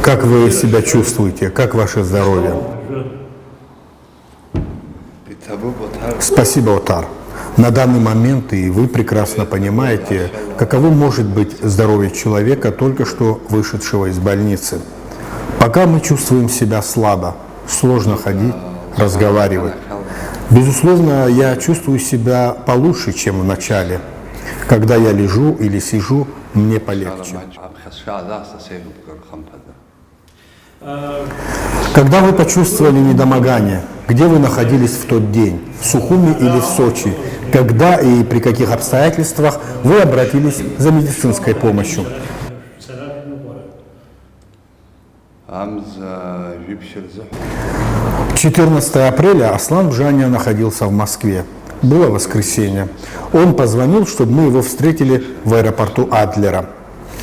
Как вы себя чувствуете? Как ваше здоровье? Спасибо, Отар. На данный момент и вы прекрасно понимаете, каково может быть здоровье человека, только что вышедшего из больницы. Пока мы чувствуем себя слабо, сложно ходить, разговаривать. Безусловно, я чувствую себя получше, чем в начале. Когда я лежу или сижу, мне полегче. Когда вы почувствовали недомогание, где вы находились в тот день, в Сухуми или в Сочи? Когда и при каких обстоятельствах вы обратились за медицинской помощью? 14 апреля Аслан Бжаня находился в Москве. Было воскресенье. Он позвонил, чтобы мы его встретили в аэропорту Адлера.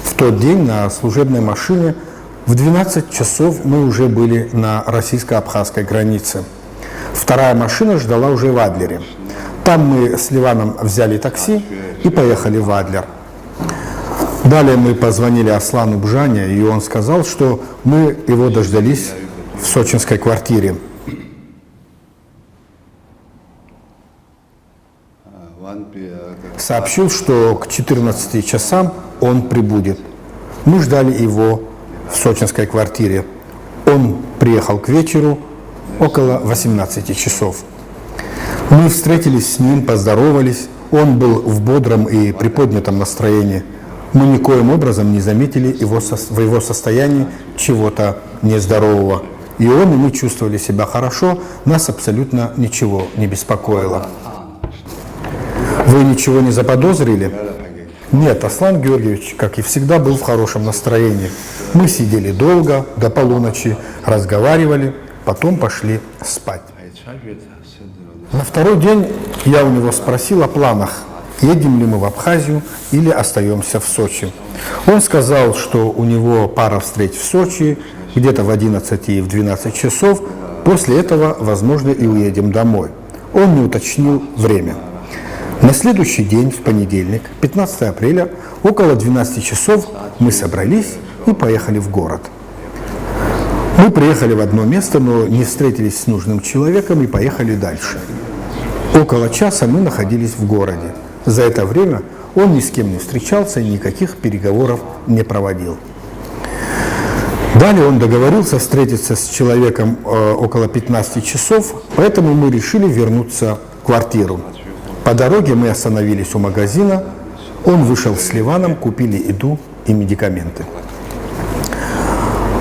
В тот день на служебной машине в 12 часов мы уже были на российско-абхазской границе. Вторая машина ждала уже в Адлере. Там мы с Ливаном взяли такси и поехали в Адлер. Далее мы позвонили Аслану Бжане, и он сказал, что мы его дождались в сочинской квартире. Сообщил, что к 14 часам он прибудет. Мы ждали его в сочинской квартире. Он приехал к вечеру около 18 часов. Мы встретились с ним, поздоровались. Он был в бодром и приподнятом настроении. Мы никоим образом не заметили в его состоянии чего-то нездорового. И он, и мы чувствовали себя хорошо, нас абсолютно ничего не беспокоило. Вы ничего не заподозрили? Нет, Аслан Георгиевич, как и всегда, был в хорошем настроении. Мы сидели долго, до полуночи, разговаривали, потом пошли спать. На второй день я у него спросил о планах, едем ли мы в Абхазию или остаемся в Сочи. Он сказал, что у него пара встреч в Сочи, где-то в 11 и в 12 часов, после этого, возможно, и уедем домой. Он не уточнил время. На следующий день, в понедельник, 15 апреля, около 12 часов мы собрались и поехали в город. Мы приехали в одно место, но не встретились с нужным человеком и поехали дальше. Около часа мы находились в городе. За это время он ни с кем не встречался и никаких переговоров не проводил. Далее он договорился встретиться с человеком около 15 часов, поэтому мы решили вернуться в квартиру. По дороге мы остановились у магазина, он вышел с Ливаном, купили еду и медикаменты.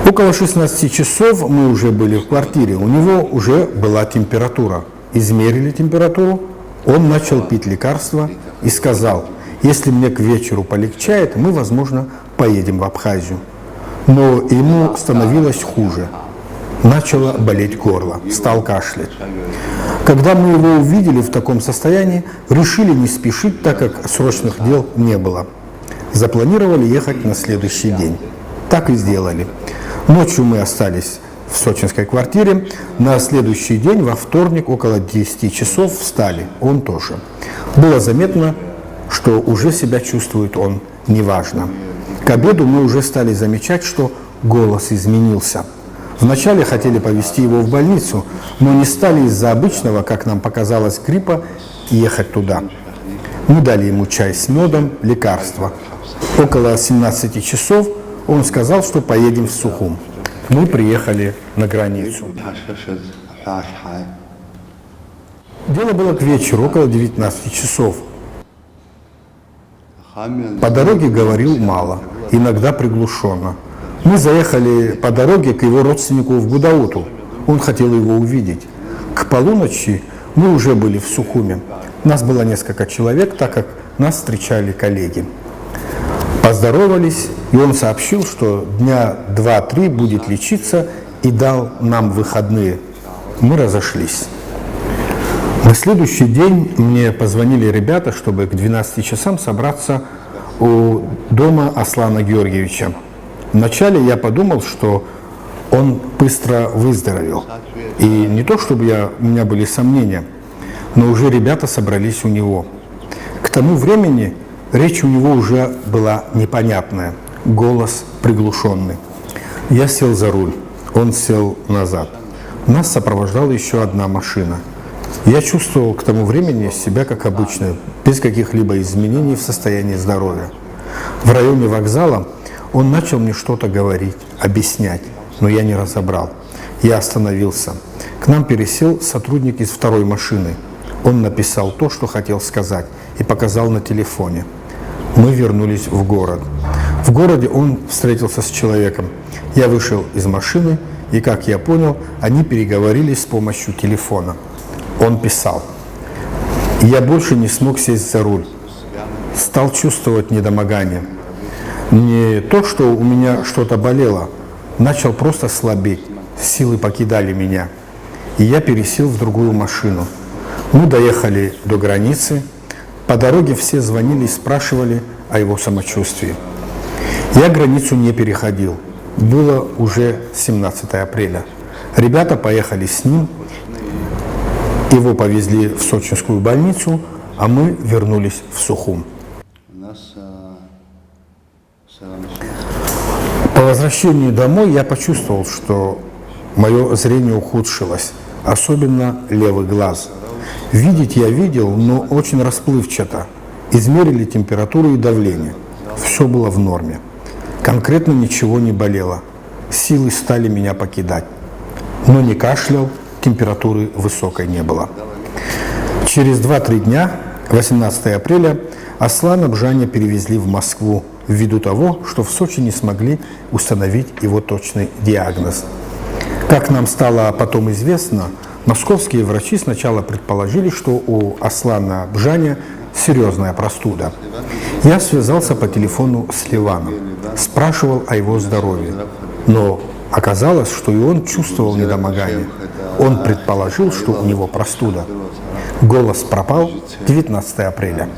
Около 16 часов мы уже были в квартире, у него уже была температура. Измерили температуру, он начал пить лекарства и сказал, если мне к вечеру полегчает, мы, возможно, поедем в Абхазию. Но ему становилось хуже. Начало болеть горло, стал кашлять. Когда мы его увидели в таком состоянии, решили не спешить, так как срочных дел не было. Запланировали ехать на следующий день. Так и сделали. Ночью мы остались в сочинской квартире. На следующий день, во вторник, около 10 часов встали. Он тоже. Было заметно, что уже себя чувствует он неважно. К обеду мы уже стали замечать, что голос изменился. Вначале хотели повезти его в больницу, но не стали из-за обычного, как нам показалось, гриппа ехать туда. Мы дали ему чай с медом, лекарства. Около 17 часов он сказал, что поедем в Сухум. Мы приехали на границу. Дело было к вечеру, около 19 часов. По дороге говорил мало, иногда приглушенно. Мы заехали по дороге к его родственнику в Гудауту. Он хотел его увидеть. К полуночи мы уже были в Сухуме. Нас было несколько человек, так как нас встречали коллеги. Поздоровались, и он сообщил, что дня 2-3 будет лечиться, и дал нам выходные. Мы разошлись. На следующий день мне позвонили ребята, чтобы к 12 часам собраться у дома Аслана Георгиевича. Вначале я подумал, что он быстро выздоровел. И не то, чтобы у меня были сомнения, но уже ребята собрались у него. К тому времени речь у него уже была непонятная, голос приглушенный. Я сел за руль, он сел назад. Нас сопровождала еще одна машина. Я чувствовал к тому времени себя как обычно, без каких-либо изменений в состоянии здоровья. В районе вокзала он начал мне что-то говорить, объяснять, но я не разобрал. Я остановился. К нам пересел сотрудник из второй машины. Он написал то, что хотел сказать, и показал на телефоне. Мы вернулись в город. В городе он встретился с человеком. Я вышел из машины, и, как я понял, они переговорились с помощью телефона. Он писал: «Я больше не смог сесть за руль. Стал чувствовать недомогание. Не то, что у меня что-то болело, начал просто слабеть, силы покидали меня. И я пересел в другую машину. Мы доехали до границы. По дороге все звонили и спрашивали о его самочувствии. Я границу не переходил. Было уже 17 апреля. Ребята поехали с ним. Его повезли в сочинскую больницу, а мы вернулись в Сухум. По возвращении домой я почувствовал, что мое зрение ухудшилось, особенно левый глаз. Видеть я видел, но очень расплывчато. Измерили температуру и давление. Все было в норме. Конкретно ничего не болело. Силы стали меня покидать. Но не кашлял, температуры высокой не было. Через 2-3 дня, 18 апреля, Аслана Бжаня перевезли в Москву ввиду того, что в Сочи не смогли установить его точный диагноз. Как нам стало потом известно, московские врачи сначала предположили, что у Аслана Бжаня серьезная простуда. Я связался по телефону с Ливаном, спрашивал о его здоровье, но оказалось, что и он чувствовал недомогание. Он предположил, что у него простуда. Голос пропал 19 апреля.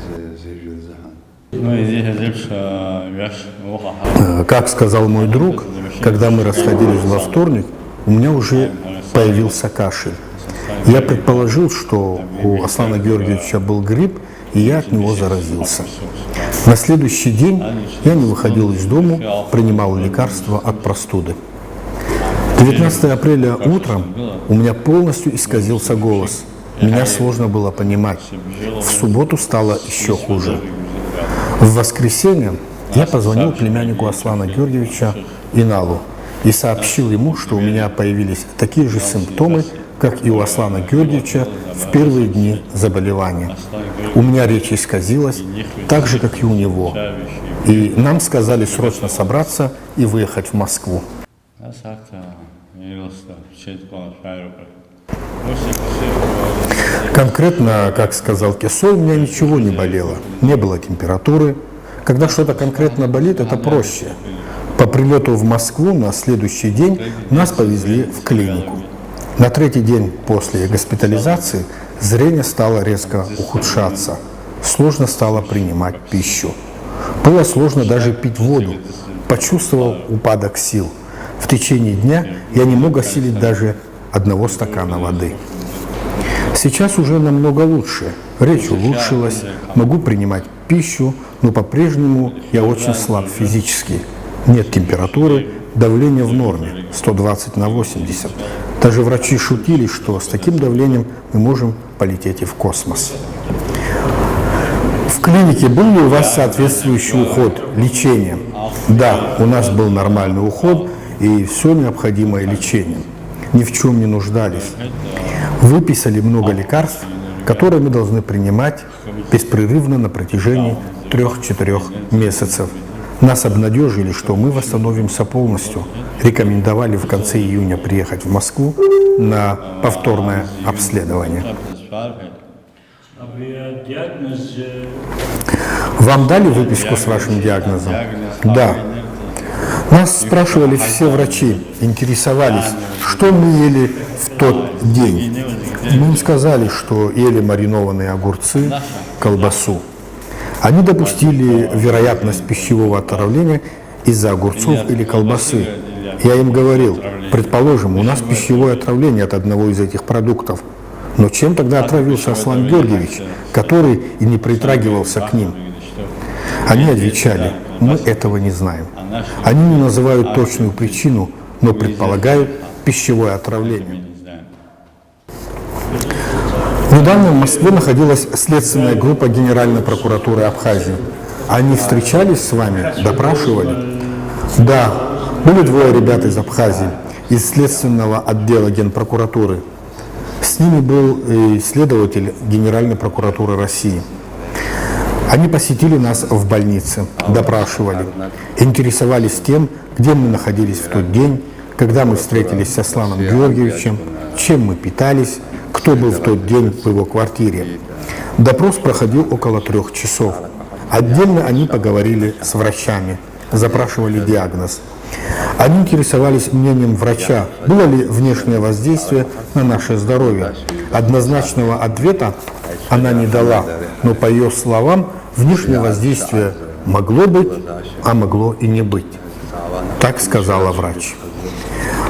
Как сказал мой друг, когда мы расходились во вторник, у меня уже появился кашель. Я предположил, что у Аслана Георгиевича был грипп, и я от него заразился. На следующий день я не выходил из дома, принимал лекарства от простуды. 19 апреля утром у меня полностью исказился голос. Меня сложно было понимать. В субботу стало еще хуже. В воскресенье я позвонил племяннику Аслана Георгиевича Иналу и сообщил ему, что у меня появились такие же симптомы, как и у Аслана Георгиевича в первые дни заболевания. У меня речь исказилась, так же, как и у него. И нам сказали срочно собраться и выехать в Москву. Конкретно, как сказал Кесо, у меня ничего не болело, не было температуры. Когда что-то конкретно болит, это проще. По прилету в Москву на следующий день нас повезли в клинику. На третий день после госпитализации зрение стало резко ухудшаться. Сложно стало принимать пищу. Было сложно даже пить воду. Почувствовал упадок сил. В течение дня я не мог осилить даже 1 стакана воды. Сейчас уже намного лучше. Речь улучшилась, могу принимать пищу, но по-прежнему я очень слаб физически. Нет температуры, давление в норме, 120/80. Даже врачи шутили, что с таким давлением мы можем полететь и в космос. В клинике был ли у вас соответствующий уход, лечение? Да, у нас был нормальный уход и все необходимое лечение. Ни в чем не нуждались. Выписали много лекарств, которые мы должны принимать беспрерывно на протяжении 3-4 месяцев. Нас обнадежили, что мы восстановимся полностью. Рекомендовали в конце июня приехать в Москву на повторное обследование. Вам дали выписку с вашим диагнозом? Да. Нас спрашивали все врачи, интересовались, что мы ели в тот день. Мы им сказали, что ели маринованные огурцы, колбасу. Они допустили вероятность пищевого отравления из-за огурцов или колбасы. Я им говорил, предположим, у нас пищевое отравление от одного из этих продуктов. Но чем тогда отравился Аслан Георгиевич, который и не притрагивался к ним? Они отвечали, мы этого не знаем. Они не называют точную причину, но предполагают пищевое отравление. Недавно в Москве находилась следственная группа Генеральной прокуратуры Абхазии. Они встречались с вами, допрашивали? Да, были двое ребят из Абхазии, из следственного отдела Генпрокуратуры. С ними был и следователь Генеральной прокуратуры России. Они посетили нас в больнице, допрашивали, интересовались тем, где мы находились в тот день, когда мы встретились с Асланом Георгиевичем, чем мы питались, кто был в тот день в его квартире. Допрос проходил около 3 часов. Отдельно они поговорили с врачами, запрашивали диагноз. Они интересовались мнением врача, было ли внешнее воздействие на наше здоровье. Однозначного ответа она не дала, но по ее словам, внешнее воздействие могло быть, а могло и не быть. Так сказала врач.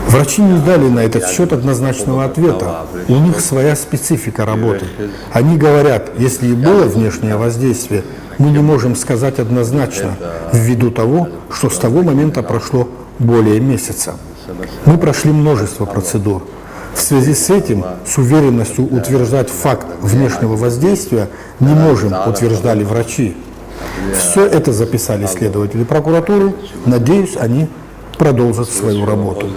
Врачи не дали на этот счет однозначного ответа. У них своя специфика работы. Они говорят, если и было внешнее воздействие, мы не можем сказать однозначно, ввиду того, что с того момента прошло более месяца. Мы прошли множество процедур. В связи с этим, с уверенностью утверждать факт внешнего воздействия не можем, утверждали врачи. Все это записали следователи прокуратуры. Надеюсь, они продолжат свою работу.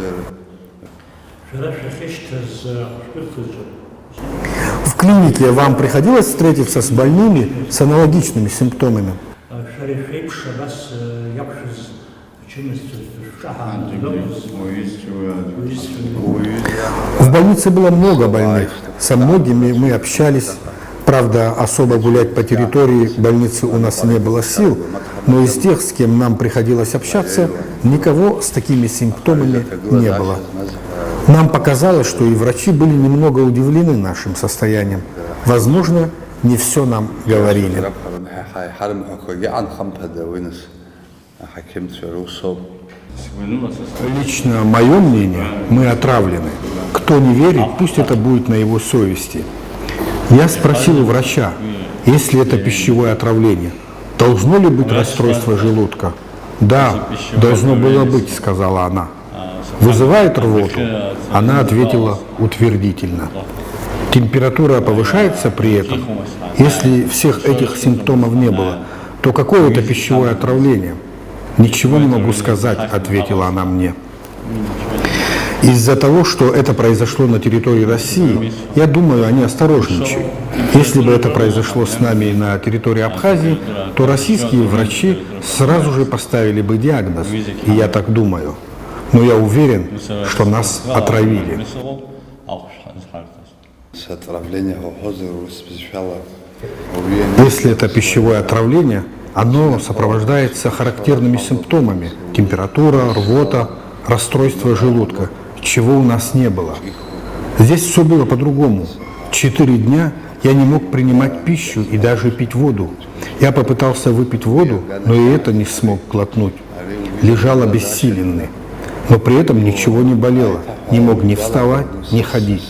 В клинике вам приходилось встретиться с больными с аналогичными симптомами? В больнице было много больных. Со многими мы общались. Правда, особо гулять по территории больницы у нас не было сил, но из тех, с кем нам приходилось общаться, никого с такими симптомами не было. Нам показалось, что и врачи были немного удивлены нашим состоянием. Возможно, не все нам говорили. Лично мое мнение, мы отравлены. Кто не верит, пусть это будет на его совести. Я спросил у врача, если это пищевое отравление, должно ли быть расстройство желудка? Да, должно было быть, сказала она. Вызывает рвоту? Она ответила утвердительно. Температура повышается при этом? Если всех этих симптомов не было, то какое это пищевое отравление? Ничего не могу сказать, ответила она мне. Из-за того, что это произошло на территории России, я думаю, они осторожничают. Если бы это произошло с нами на территории Абхазии, то российские врачи сразу же поставили бы диагноз, и я так думаю. Но я уверен, что нас отравили. Если это пищевое отравление, оно сопровождается характерными симптомами – температура, рвота, расстройство желудка, чего у нас не было. Здесь все было по-другому. 4 дня я не мог принимать пищу и даже пить воду. Я попытался выпить воду, но и это не смог глотнуть. Лежал обессиленный. Но при этом ничего не болело. Не мог ни вставать, ни ходить.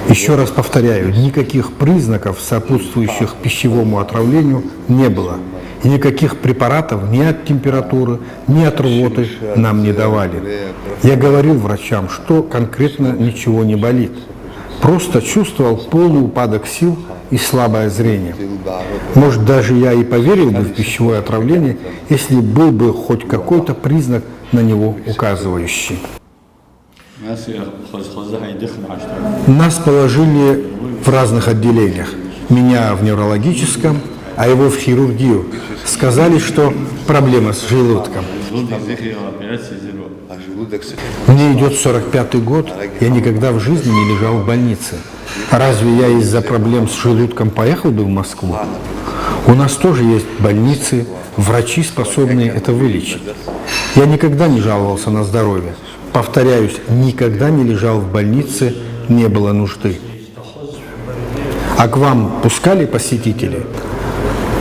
Еще раз повторяю, никаких признаков, сопутствующих пищевому отравлению, не было. И никаких препаратов ни от температуры, ни от рвоты нам не давали. Я говорил врачам, что конкретно ничего не болит. Просто чувствовал полный упадок сил и слабое зрение. Может, даже я и поверил бы в пищевое отравление, если был бы хоть какой-то признак на него указывающий. Нас положили в разных отделениях. Меня в неврологическом, а его в хирургию. Сказали, что проблема с желудком. Мне идет 45-й год, я никогда в жизни не лежал в больнице. Разве я из-за проблем с желудком поехал бы в Москву? У нас тоже есть больницы, врачи, способные это вылечить. Я никогда не жаловался на здоровье. Повторяюсь, никогда не лежал в больнице, не было нужды. А к вам пускали посетителей?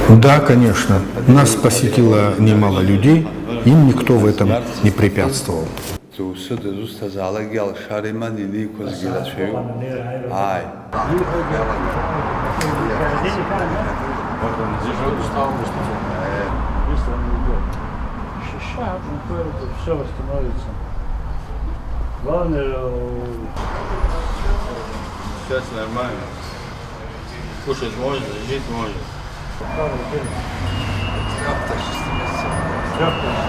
Да, конечно. Нас посетило немало людей, им никто в этом не препятствовал. Так. Все восстановится. Главное, Сейчас нормально. Кушать можно, жить можно. тряпка